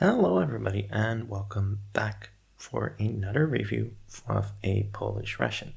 Hello everybody and welcome back for another review of a Polish ration.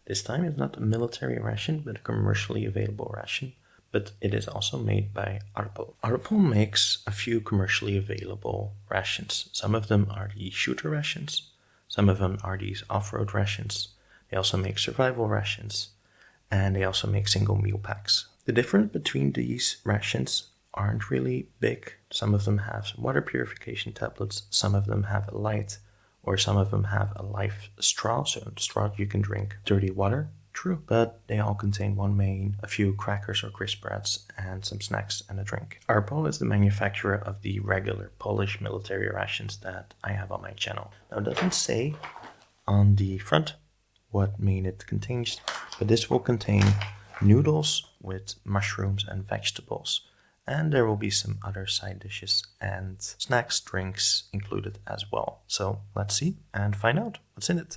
This time it's not a military ration but a commercially available ration, but it is also made by Arpol. Arpol makes a few commercially available rations. Some of them are the shooter rations, some of them are these off-road rations. They also make survival rations and they also make single meal packs. The difference between these rations aren't really big. Some of them have some water purification tablets, some of them have a light, or some of them have a live straw, so in the straw you can drink dirty water. True, but they all contain one main, a few crackers or crisp breads, and some snacks and a drink. Arpol is the manufacturer of the regular Polish military rations that I have on my channel. Now it doesn't say on the front what main it contains, but this will contain noodles with mushrooms and vegetables. And there will be some other side dishes and snacks, drinks included as well. So let's see and find out what's in it.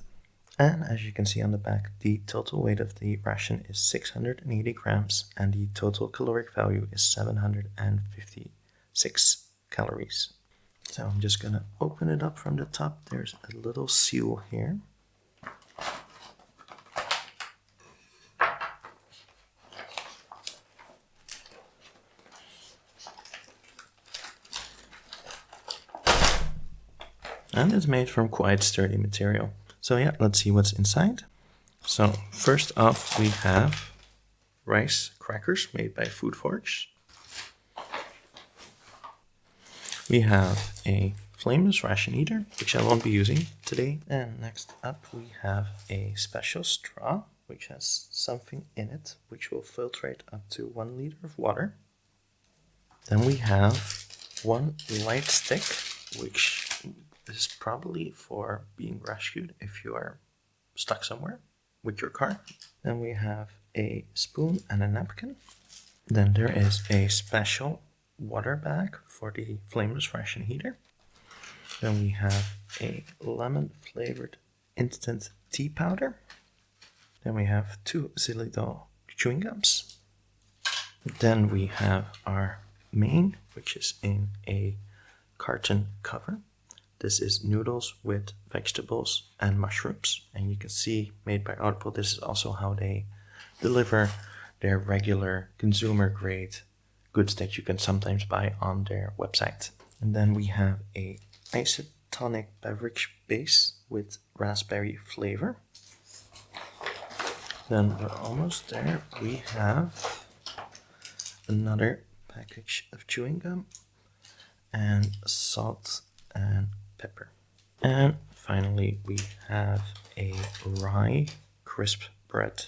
And as you can see on the back, the total weight of the ration is 680 grams and the total caloric value is 756 calories. So I'm just gonna open it up from the top. There's a little seal here. And it's made from quite sturdy material. So yeah, let's see what's inside. So first off, we have rice crackers made by Food Forge. We have a flameless ration heater, which I won't be using today. And next up, we have a special straw, which has something in it, which will filtrate up to 1 liter of water. Then we have one light stick, which is probably for being rescued if you are stuck somewhere with your car. Then we have a spoon and a napkin. Then there is a special water bag for the flameless ration heater. Then we have a lemon flavored instant tea powder. Then we have 2 xylitol chewing gums. Then we have our main, which is in a carton cover. This is noodles with vegetables and mushrooms. And you can see, made by Arpol, this is also how they deliver their regular consumer grade goods that you can sometimes buy on their website. And then we have a isotonic beverage base with raspberry flavor. Then we're almost there. We have another package of chewing gum and salt and pepper. And finally we have a rye crisp bread.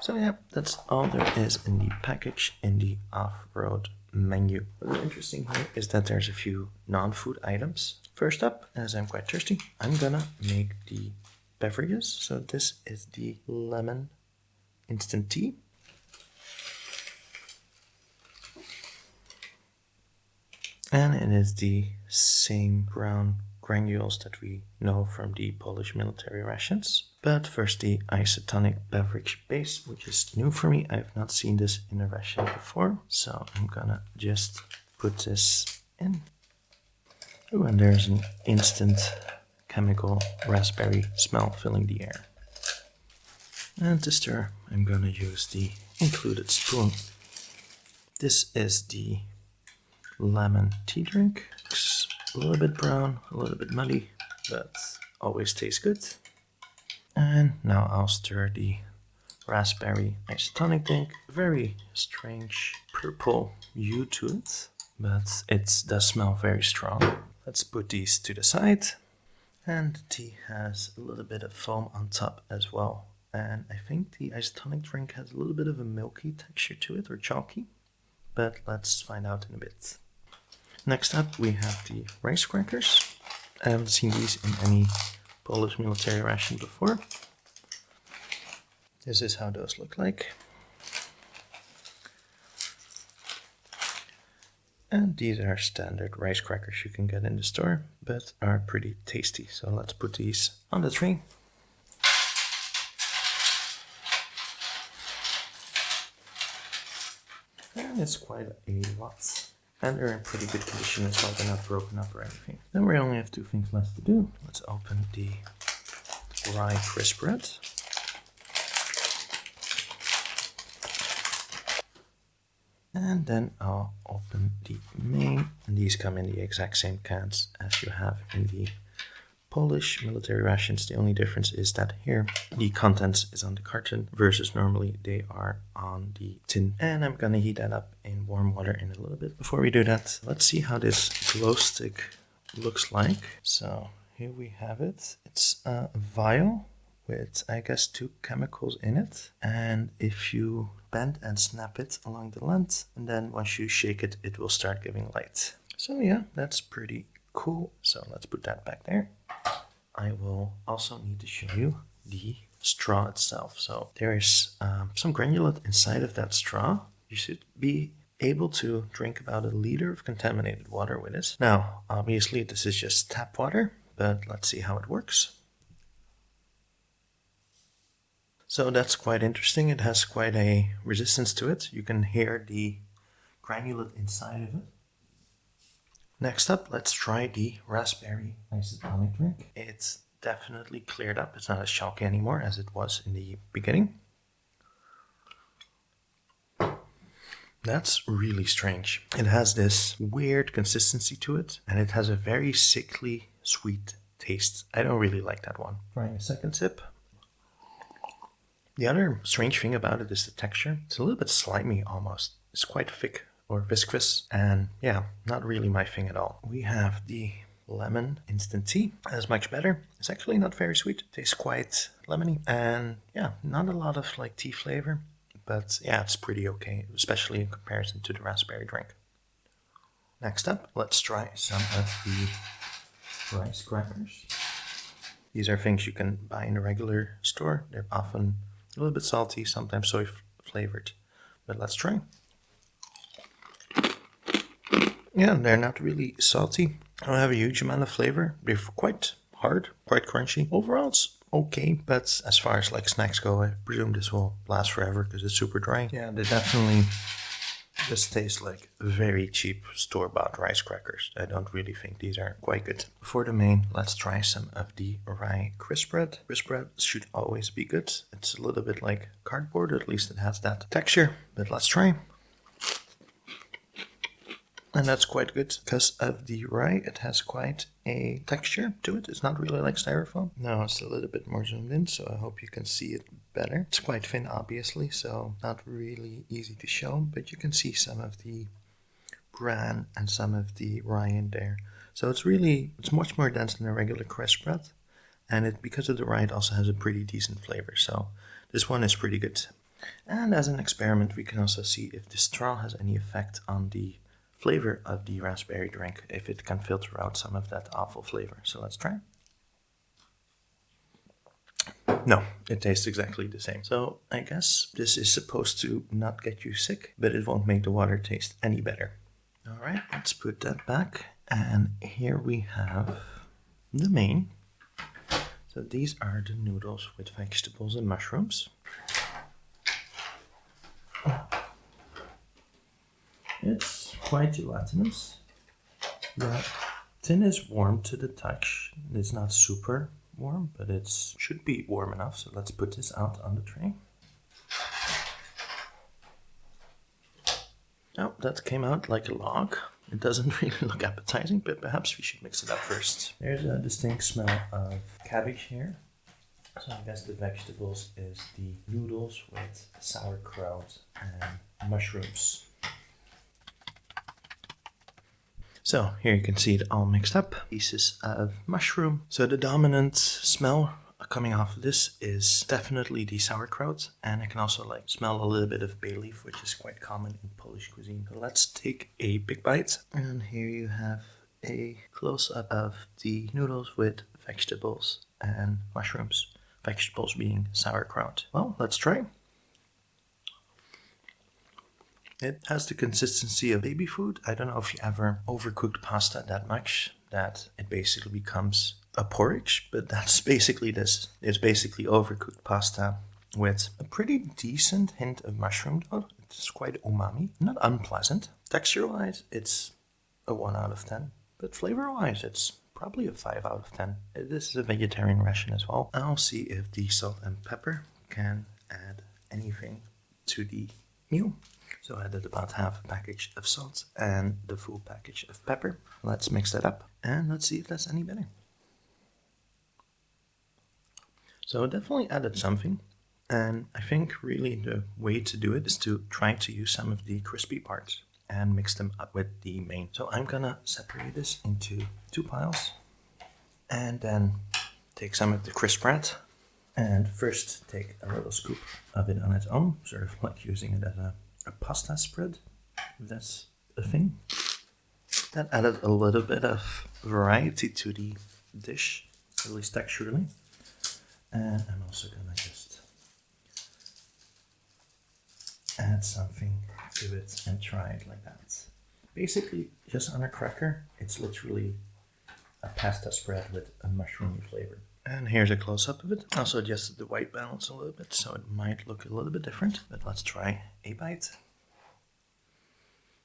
So yeah, that's all there is in the package in the off-road menu. What's interesting here is that there's a few non-food items. First up, as I'm quite thirsty, I'm gonna make the beverages. So this is the lemon instant tea. And it is the same brown granules that we know from the Polish military rations. But first the isotonic beverage base, which is new for me. I've not seen this in a ration before. So I'm gonna just put this in. Ooh, and there's an instant chemical raspberry smell filling the air. And to stir, I'm gonna use the included spoon. This is the lemon tea drink. It's a little bit brown, a little bit muddy, but always tastes good. And now I'll stir the raspberry isotonic drink. Very strange purple hue to it, but it does smell very strong. Let's put these to the side. And the tea has a little bit of foam on top as well. And I think the isotonic drink has a little bit of a milky texture to it, or chalky, but let's find out in a bit. Next up, we have the rice crackers. I haven't seen these in any Polish military ration before. This is how those look like. And these are standard rice crackers you can get in the store, but are pretty tasty. So let's put these on the tray. And it's quite a lot. And they're in pretty good condition as well, they're not broken up or anything. Then we only have two things left to do. Let's open the rye crisp bread. And then I'll open the main, and these come in the exact same cans as you have in the Polish military rations. The only difference is that here the contents is on the carton versus normally they are on the tin. And I'm gonna heat that up in warm water in a little bit. Before we do that, let's see how this glow stick looks like. So here we have it. It's a vial with, I guess, 2 chemicals in it. And if you bend and snap it along the length, and then once you shake it, it will start giving light. So yeah, that's pretty cool. So let's put that back there. I will also need to show you the straw itself. So there is some granulate inside of that straw. You should be able to drink about 1 liter of contaminated water with it. Now, obviously this is just tap water, but let's see how it works. So that's quite interesting. It has quite a resistance to it. You can hear the granulate inside of it. Next up, let's try the raspberry isotonic drink. It's definitely cleared up. It's not as chalky anymore as it was in the beginning. That's really strange. It has this weird consistency to it, and it has a very sickly sweet taste. I don't really like that one. Trying a second sip. The other strange thing about it is the texture. It's a little bit slimy almost. It's quite thick or viscous, and yeah, not really my thing at all. We have the lemon instant tea. That's much better. It's actually not very sweet. It tastes quite lemony, and yeah, not a lot of like tea flavor, but yeah, it's pretty okay, especially in comparison to the raspberry drink. Next up, let's try some of the rice crackers. These are things you can buy in a regular store. They're often a little bit salty, sometimes soy flavored, but let's try. Yeah, they're not really salty. I don't have a huge amount of flavor. They're quite hard, quite crunchy. Overall, it's okay, but as far as like snacks go, I presume this will last forever because it's super dry. Yeah, they definitely just taste like very cheap store-bought rice crackers. I don't really think these are quite good. For the main, let's try some of the rye crisp bread. Crisp bread should always be good. It's a little bit like cardboard, at least it has that texture, but let's try. And that's quite good. Because of the rye, it has quite a texture to it. It's not really like styrofoam. Now it's a little bit more zoomed in, so I hope you can see it better. It's quite thin, obviously, so not really easy to show, but you can see some of the bran and some of the rye in there. So it's much more dense than a regular crisp bread. And because of the rye, it also has a pretty decent flavor. So this one is pretty good. And as an experiment, we can also see if the straw has any effect on the flavor of the raspberry drink, if it can filter out some of that awful flavor. So let's try. No, it tastes exactly the same. So I guess this is supposed to not get you sick, but it won't make the water taste any better. All right, let's put that back. And here we have the main. So these are the noodles with vegetables and mushrooms. It's quite gelatinous. The tin is warm to the touch. It's not super warm, but it should be warm enough. So let's put this out on the tray. Oh, that came out like a log. It doesn't really look appetizing, but perhaps we should mix it up first. There's a distinct smell of cabbage here. So I guess the vegetables is the noodles with sauerkraut and mushrooms. So here you can see it all mixed up. Pieces of mushroom. So the dominant smell coming off of this is definitely the sauerkraut, and I can also like smell a little bit of bay leaf, which is quite common in Polish cuisine. So let's take a big bite, and here you have a close-up of the noodles with vegetables and mushrooms. Vegetables being sauerkraut. Well, let's try. It has the consistency of baby food. I don't know if you ever overcooked pasta that much that it basically becomes a porridge, but that's basically this. It's basically overcooked pasta with a pretty decent hint of mushroom though. It's quite umami, not unpleasant. Texture-wise, it's a 1 out of 10, but flavor-wise, it's probably a 5 out of 10. This is a vegetarian ration as well. I'll see if the salt and pepper can add anything to the meal. So I added about half a package of salt and the full package of pepper. Let's mix that up and let's see if that's any better. So it definitely added something, and I think really the way to do it is to try to use some of the crispy parts and mix them up with the main. So I'm gonna separate this into 2 piles and then take some of the crisp bread and first take a little scoop of it on its own, sort of like using it as a pasta spread, if that's a thing. That added a little bit of variety to the dish, at least texturally. And I'm also gonna just add something to it and try it like that. Basically, just on a cracker, it's literally a pasta spread with a mushroomy flavor. And here's a close-up of it. Also adjusted the white balance a little bit, so it might look a little bit different, but let's try a bite.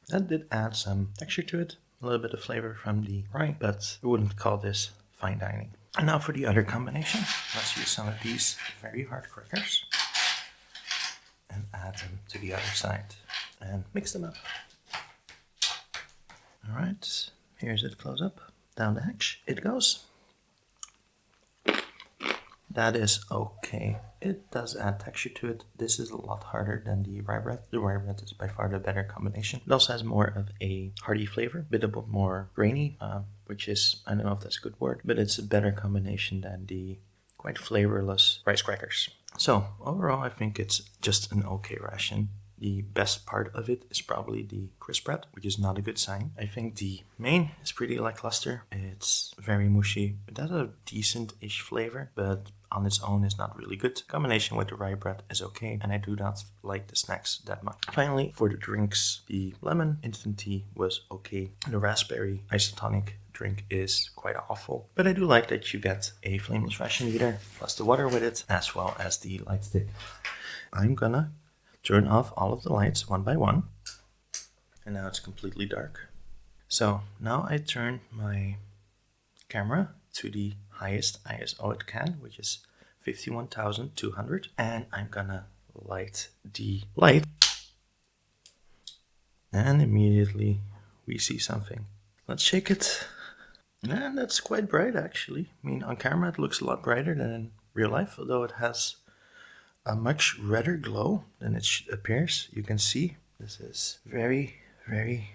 That did add some texture to it, a little bit of flavor from the rye, but I wouldn't call this fine dining. And now for the other combination. Let's use some of these very hard crackers and add them to the other side and mix them up. Alright, here's it close up. Down the hatch it goes. That is okay. It does add texture to it. This is a lot harder than the rye bread. The rye bread is by far the better combination. It also has more of a hearty flavor, a bit more grainy, which is, I don't know if that's a good word, but it's a better combination than the quite flavorless rice crackers. So overall, I think it's just an okay ration. The best part of it is probably the crisp bread, which is not a good sign. I think the main is pretty lackluster. It's very mushy. It has a decent-ish flavor, but on its own is not really good. Combination with the rye bread is okay, and I do not like the snacks that much. Finally, for the drinks, the lemon instant tea was okay. The raspberry isotonic drink is quite awful, but I do like that you get a flameless ration eater plus the water with it, as well as the light stick. I'm gonna turn off all of the lights one by one, and now it's completely dark. So now I turn my camera to the highest ISO it can, which is 51,200, and I'm gonna light the light, and immediately we see something. Let's shake it, and that's quite bright actually. I mean, on camera it looks a lot brighter than in real life, although it has a much redder glow than it appears. You can see this is very, very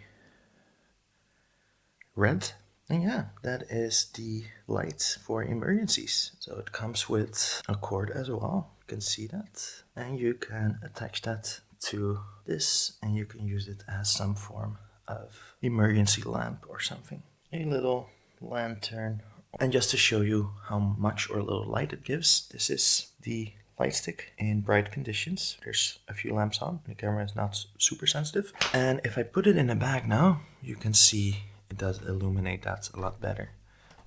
red. And yeah, that is the light for emergencies. So it comes with a cord as well. You can see that. And you can attach that to this and you can use it as some form of emergency lamp or something. A little lantern. And just to show you how much or little light it gives, this is the light stick in bright conditions. There's a few lamps on. The camera is not super sensitive. And if I put it in a bag now, you can see it does illuminate that a lot better.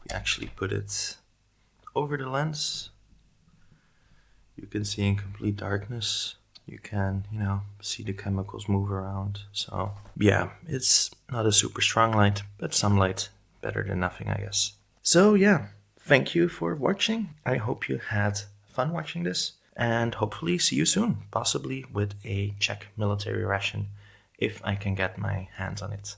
We actually put it over the lens. You can see in complete darkness. You can, see the chemicals move around. So yeah, it's not a super strong light, but some light, better than nothing, I guess. So yeah, thank you for watching. I hope you had fun watching this, and hopefully see you soon, possibly with a Czech military ration if I can get my hands on it.